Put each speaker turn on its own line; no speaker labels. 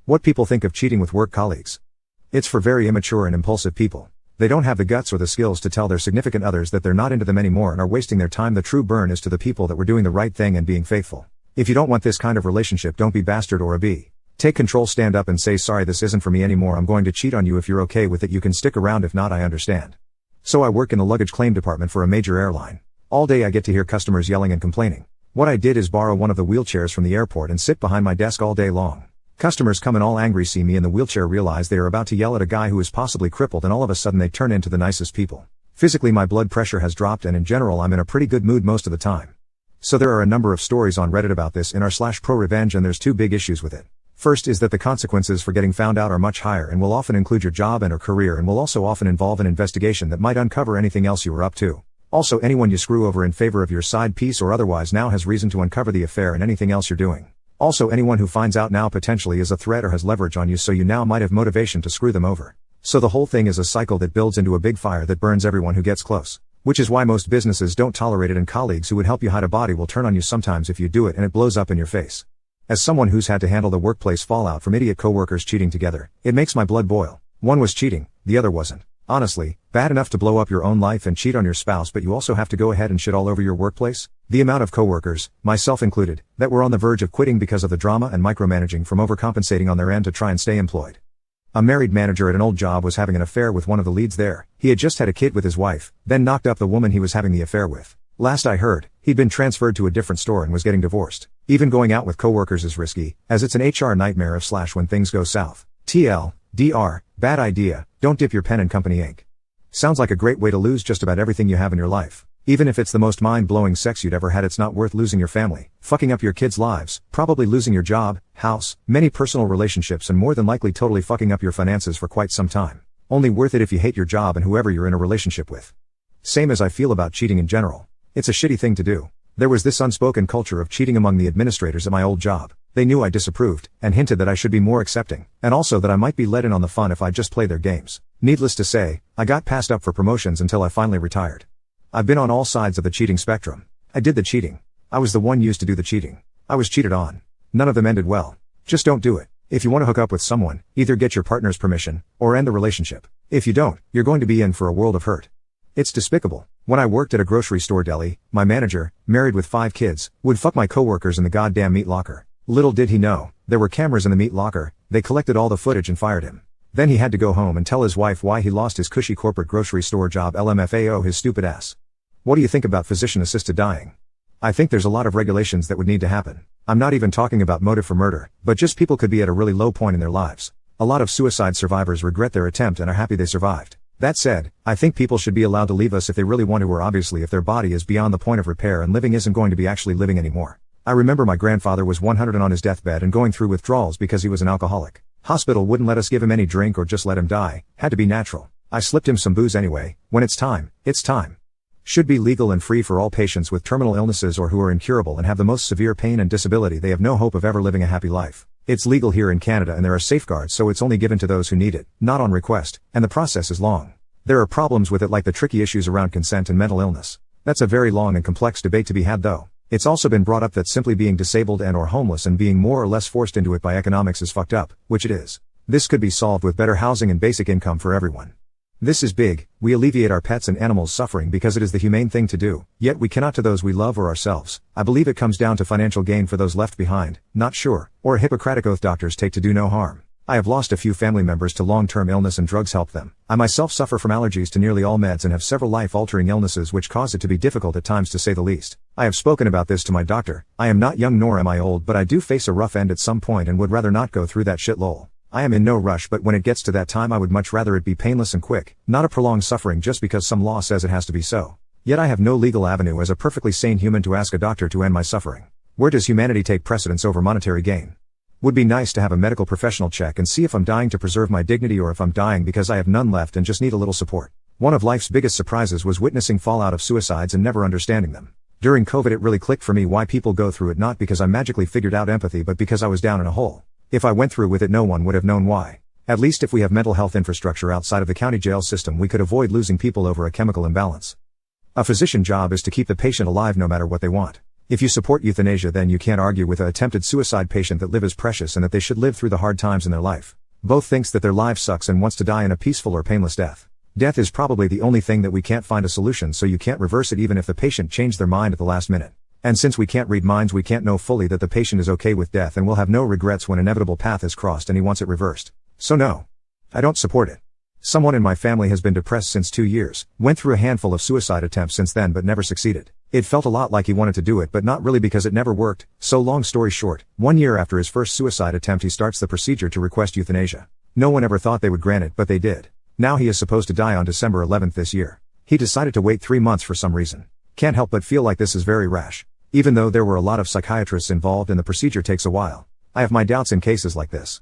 What people think of cheating with work colleagues. It's for very immature and impulsive people. They don't have the guts or the skills to tell their significant others that they're not into them anymore and are wasting their time. The true burn is to the people that were doing the right thing and being faithful. If you don't want this kind of relationship, don't be bastard or a B. Take control, stand up and say, sorry, this isn't for me anymore. I'm going to cheat on you. If you're okay with it, you can stick around. If not, I understand. So I work in the luggage claim department for a major airline. All day I get to hear customers yelling and complaining. What I did is borrow one of the wheelchairs from the airport and sit behind my desk all day long. Customers come in all angry, see me in the wheelchair, realize they are about to yell at a guy who is possibly crippled, and all of a sudden they turn into the nicest people. Physically my blood pressure has dropped and in general I'm in a pretty good mood most of the time. So there are a number of stories on Reddit about this in r/pro revenge, and there's two big issues with it. First is that the consequences for getting found out are much higher and will often include your job and or career, and will also often involve an investigation that might uncover anything else you were up to. Also, anyone you screw over in favor of your side piece or otherwise now has reason to uncover the affair and anything else you're doing. Also, anyone who finds out now potentially is a threat or has leverage on you, so you now might have motivation to screw them over. So the whole thing is a cycle that builds into a big fire that burns everyone who gets close. Which is why most businesses don't tolerate it, and colleagues who would help you hide a body will turn on you sometimes if you do it and it blows up in your face. As someone who's had to handle the workplace fallout from idiot coworkers cheating together, it makes my blood boil. One was cheating, the other wasn't. Honestly, bad enough to blow up your own life and cheat on your spouse, but you also have to go ahead and shit all over your workplace? The amount of coworkers, myself included, that were on the verge of quitting because of the drama and micromanaging from overcompensating on their end to try and stay employed. A married manager at an old job was having an affair with one of the leads there. He had just had a kid with his wife, then knocked up the woman he was having the affair with. Last I heard, he'd been transferred to a different store and was getting divorced. Even going out with coworkers is risky, as it's an HR nightmare of / when things go south. TL, DR, bad idea, don't dip your pen in company ink. Sounds like a great way to lose just about everything you have in your life. Even if it's the most mind-blowing sex you'd ever had, it's not worth losing your family, fucking up your kids' lives, probably losing your job, house, many personal relationships, and more than likely totally fucking up your finances for quite some time. Only worth it if you hate your job and whoever you're in a relationship with. Same as I feel about cheating in general. It's a shitty thing to do. There was this unspoken culture of cheating among the administrators at my old job. They knew I disapproved, and hinted that I should be more accepting, and also that I might be let in on the fun if I just played their games. Needless to say, I got passed up for promotions until I finally retired. I've been on all sides of the cheating spectrum. I did the cheating. I was the one used to do the cheating. I was cheated on. None of them ended well. Just don't do it. If you want to hook up with someone, either get your partner's permission, or end the relationship. If you don't, you're going to be in for a world of hurt. It's despicable. When I worked at a grocery store deli, my manager, married with 5 kids, would fuck my coworkers in the goddamn meat locker. Little did he know, there were cameras in the meat locker. They collected all the footage and fired him. Then he had to go home and tell his wife why he lost his cushy corporate grocery store job. LMFAO, his stupid ass. What do you think about physician-assisted dying? I think there's a lot of regulations that would need to happen. I'm not even talking about motive for murder, but just people could be at a really low point in their lives. A lot of suicide survivors regret their attempt and are happy they survived. That said, I think people should be allowed to leave us if they really want to, or obviously if their body is beyond the point of repair and living isn't going to be actually living anymore. I remember my grandfather was 100 and on his deathbed and going through withdrawals because he was an alcoholic. Hospital wouldn't let us give him any drink or just let him die, had to be natural. I slipped him some booze anyway. When it's time, it's time. Should be legal and free for all patients with terminal illnesses or who are incurable and have the most severe pain and disability. They have no hope of ever living a happy life. It's legal here in Canada and there are safeguards, so it's only given to those who need it, not on request, and the process is long. There are problems with it like the tricky issues around consent and mental illness. That's a very long and complex debate to be had though. It's also been brought up that simply being disabled and or homeless and being more or less forced into it by economics is fucked up, which it is. This could be solved with better housing and basic income for everyone. This is big. We alleviate our pets and animals' suffering because it is the humane thing to do, yet we cannot to those we love or ourselves. I believe it comes down to financial gain for those left behind, not sure, or a Hippocratic oath doctors take to do no harm. I have lost a few family members to long-term illness and drugs help them. I myself suffer from allergies to nearly all meds and have several life-altering illnesses which cause it to be difficult at times, to say the least. I have spoken about this to my doctor. I am not young nor am I old, but I do face a rough end at some point and would rather not go through that shit. Lol. I am in no rush, but when it gets to that time I would much rather it be painless and quick, not a prolonged suffering just because some law says it has to be so. Yet I have no legal avenue as a perfectly sane human to ask a doctor to end my suffering. Where does humanity take precedence over monetary gain? Would be nice to have a medical professional check and see if I'm dying to preserve my dignity or if I'm dying because I have none left and just need a little support. One of life's biggest surprises was witnessing fallout of suicides and never understanding them. During COVID it really clicked for me why people go through it, not because I magically figured out empathy but because I was down in a hole. If I went through with it no one would have known why. At least if we have mental health infrastructure outside of the county jail system we could avoid losing people over a chemical imbalance. A physician job is to keep the patient alive no matter what they want. If you support euthanasia, then you can't argue with an attempted suicide patient that life is precious and that they should live through the hard times in their life. Both thinks that their life sucks and wants to die in a peaceful or painless death. Death is probably the only thing that we can't find a solution, so you can't reverse it even if the patient changed their mind at the last minute. And since we can't read minds, we can't know fully that the patient is okay with death and will have no regrets when inevitable path is crossed and he wants it reversed. So no. I don't support it. Someone in my family has been depressed since 2 years, went through a handful of suicide attempts since then but never succeeded. It felt a lot like he wanted to do it but not really because it never worked, so long story short, 1 year after his first suicide attempt he starts the procedure to request euthanasia. No one ever thought they would grant it, but they did. Now he is supposed to die on December 11th this year. He decided to wait 3 months for some reason. Can't help but feel like this is very rash. Even though there were a lot of psychiatrists involved and the procedure takes a while. I have my doubts in cases like this.